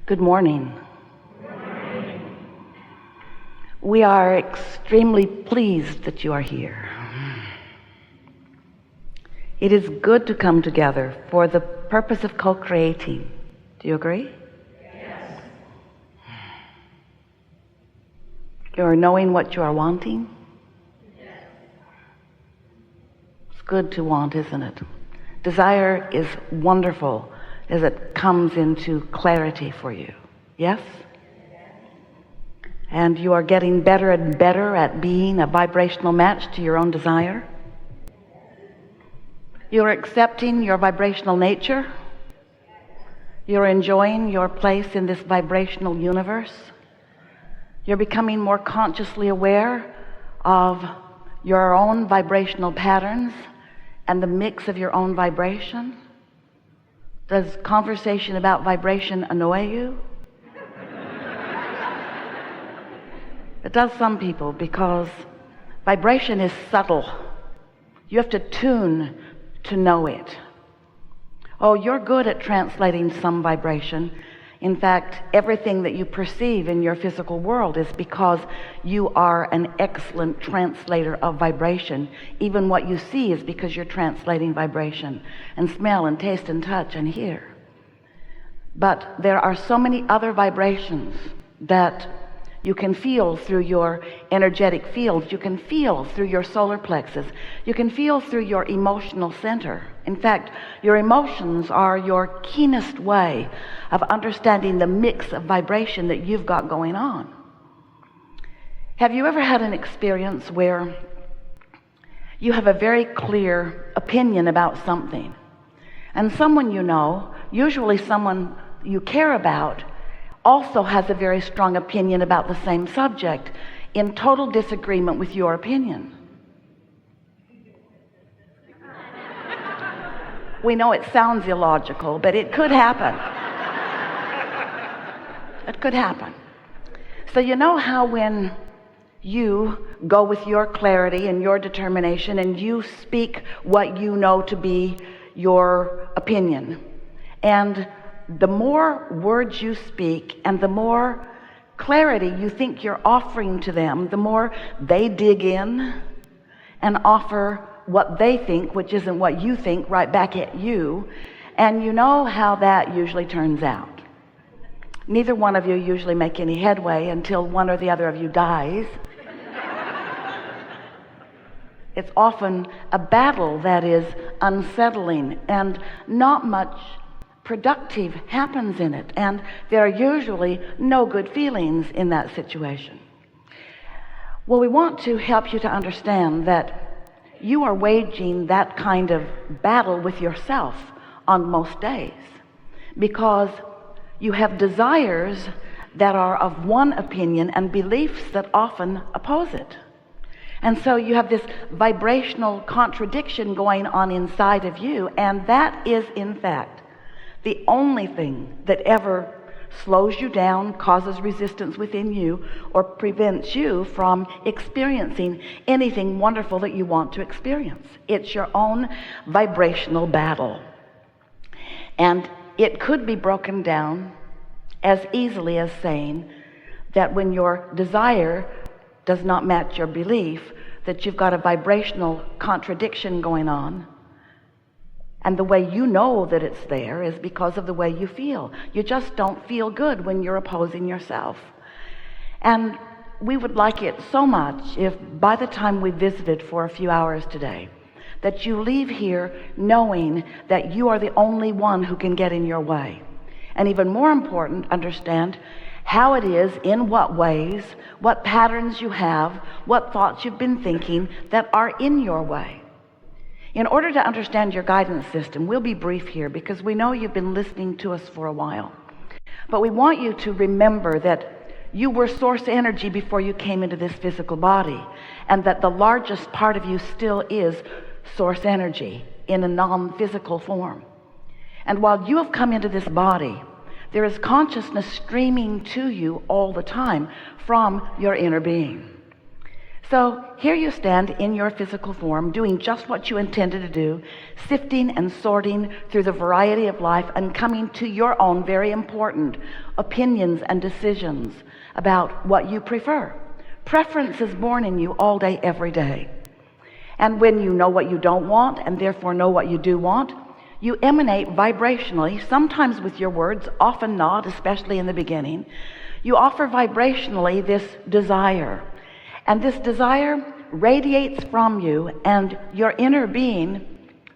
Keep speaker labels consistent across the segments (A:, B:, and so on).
A: Good morning. We are extremely pleased that you are here. It is good to come together for the purpose of co-creating. Do you agree?
B: Yes.
A: You are knowing what you are wanting?
B: Yes.
A: It's good to want, isn't it? Desire is wonderful as it comes into clarity for you. Yes? And you are getting better and better at being a vibrational match to your own desire. You're accepting your vibrational nature. You're enjoying your place in this vibrational universe. You're becoming more consciously aware of your own vibrational patterns and the mix of your own vibration. Does conversation about vibration annoy you? It does some people, because vibration is subtle. You have to tune to know it. Oh, you're good at translating some vibration. In fact, everything that you perceive in your physical world is because you are an excellent translator of vibration. Even what you see is because you're translating vibration, and smell and taste and touch and hear. But there are so many other vibrations that you can feel through your energetic fields. You can feel through your solar plexus. You can feel through your emotional center. In fact, your emotions are your keenest way of understanding the mix of vibration that you've got going on. Have you ever had an experience where you have a very clear opinion about something, and someone you know, usually someone you care about, also has a very strong opinion about the same subject, in total disagreement with your opinion? We know it sounds illogical, but it could happen. It could happen. So you know how when you go with your clarity and your determination and you speak what you know to be your opinion, and the more words you speak and the more clarity you think you're offering to them, the more they dig in and offer what they think, which isn't what you think, right back at you. And you know how that usually turns out. Neither one of you usually make any headway until one or the other of you dies. It's often a battle that is unsettling, and not much productive happens in it, and there are usually no good feelings in that situation. Well, we want to help you to understand that you are waging that kind of battle with yourself on most days, because you have desires that are of one opinion and beliefs that often oppose it. And so you have this vibrational contradiction going on inside of you, and that is in fact the only thing that ever slows you down, causes resistance within you, or prevents you from experiencing anything wonderful that you want to experience. It's your own vibrational battle. And it could be broken down as easily as saying that when your desire does not match your belief, that you've got a vibrational contradiction going on. And the way you know that it's there is because of the way you feel. You just don't feel good when you're opposing yourself. And we would like it so much if by the time we visited for a few hours today, that you leave here knowing that you are the only one who can get in your way. And even more important, understand how it is, in what ways, what patterns you have, what thoughts you've been thinking that are in your way. In order to understand your guidance system, we'll be brief here because we know you've been listening to us for a while. But we want you to remember that you were source energy before you came into this physical body, and that the largest part of you still is source energy in a non-physical form. And while you have come into this body, there is consciousness streaming to you all the time from your inner being. So here you stand in your physical form, doing just what you intended to do, sifting and sorting through the variety of life and coming to your own very important opinions and decisions about what you prefer. Preference is born in you all day, every day. And when you know what you don't want and therefore know what you do want, you emanate vibrationally, sometimes with your words, often not, especially in the beginning. You offer vibrationally this desire. And this desire radiates from you, and your inner being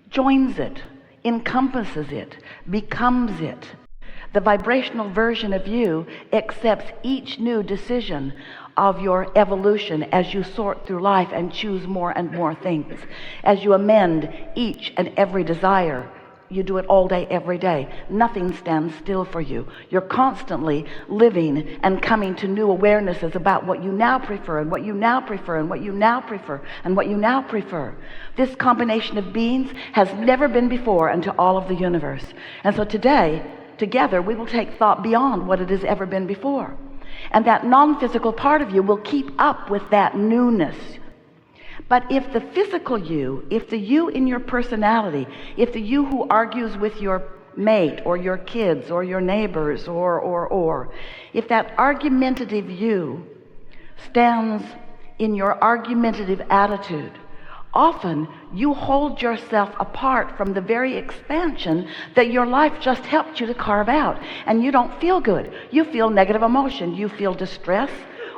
A: joins it, encompasses it, becomes it. The vibrational version of you accepts each new decision of your evolution as you sort through life and choose more and more things. As you amend each and every desire, you do it all day, every day. Nothing stands still for you. You're constantly living and coming to new awarenesses about what you now prefer and what you now prefer and what you now prefer and what you now prefer. This combination of beings has never been before into all of the universe. And so today, together, we will take thought beyond what it has ever been before. And that non-physical part of you will keep up with that newness. But if the physical you, if the you in your personality, if the you who argues with your mate or your kids or your neighbors or, if that argumentative you stands in your argumentative attitude, often you hold yourself apart from the very expansion that your life just helped you to carve out, and you don't feel good. You feel negative emotion. You feel distress,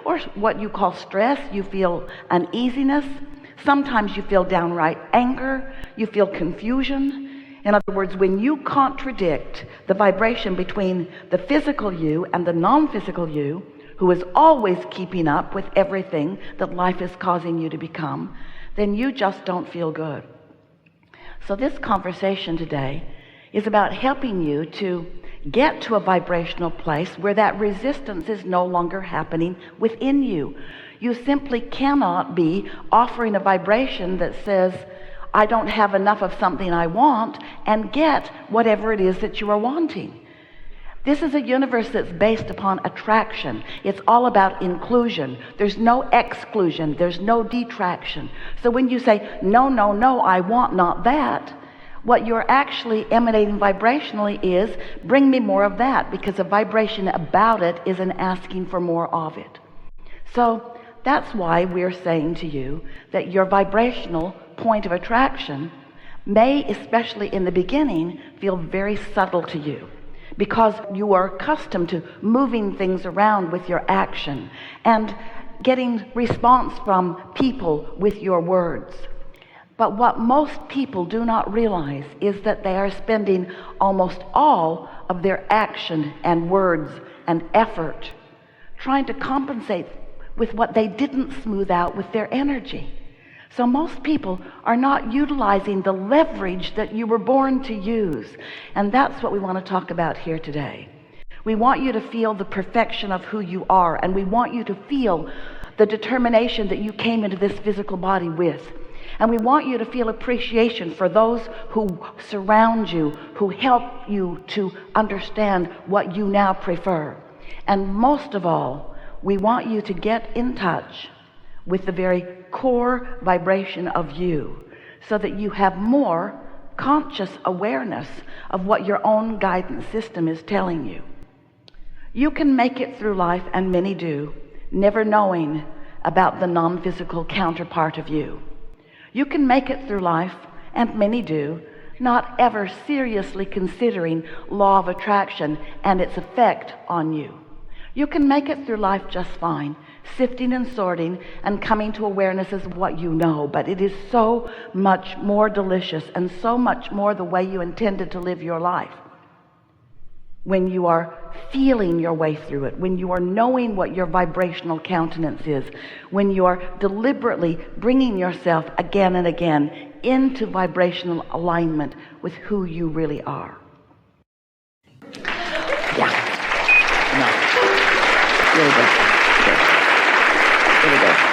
A: or what you call stress. You feel uneasiness. Sometimes you feel downright anger. You feel confusion. In other words, when you contradict the vibration between the physical you and the non-physical you, who is always keeping up with everything that life is causing you to become, then you just don't feel good. So this conversation today is about helping you to get to a vibrational place where that resistance is no longer happening within you. You simply cannot be offering a vibration that says, I don't have enough of something I want, and get whatever it is that you are wanting. This is a universe that's based upon attraction. It's all about inclusion. There's no exclusion. There's no detraction. So when you say, no, no, no, I want not that, what you're actually emanating vibrationally is, bring me more of that, because a vibration about it is an asking for more of it. So that's why we're saying to you that your vibrational point of attraction may, especially in the beginning, feel very subtle to you, because you are accustomed to moving things around with your action and getting response from people with your words. But what most people do not realize is that they are spending almost all of their action and words and effort trying to compensate with what they didn't smooth out with their energy. So most people are not utilizing the leverage that you were born to use. And that's what we want to talk about here today. We want you to feel the perfection of who you are, and we want you to feel the determination that you came into this physical body with. And we want you to feel appreciation for those who surround you, who help you to understand what you now prefer. And most of all, we want you to get in touch with the very core vibration of you, so that you have more conscious awareness of what your own guidance system is telling you. You can make it through life, and many do, never knowing about the non-physical counterpart of you. You can make it through life, and many do, not ever seriously considering law of attraction and its effect on you. You can make it through life just fine, sifting and sorting and coming to awarenesses of what you know, but it is so much more delicious and so much more the way you intended to live your life when you are feeling your way through it, when you are knowing what your vibrational countenance is, when you are deliberately bringing yourself again and again into vibrational alignment with who you really are. Yeah. No. Really good. Good. Really good.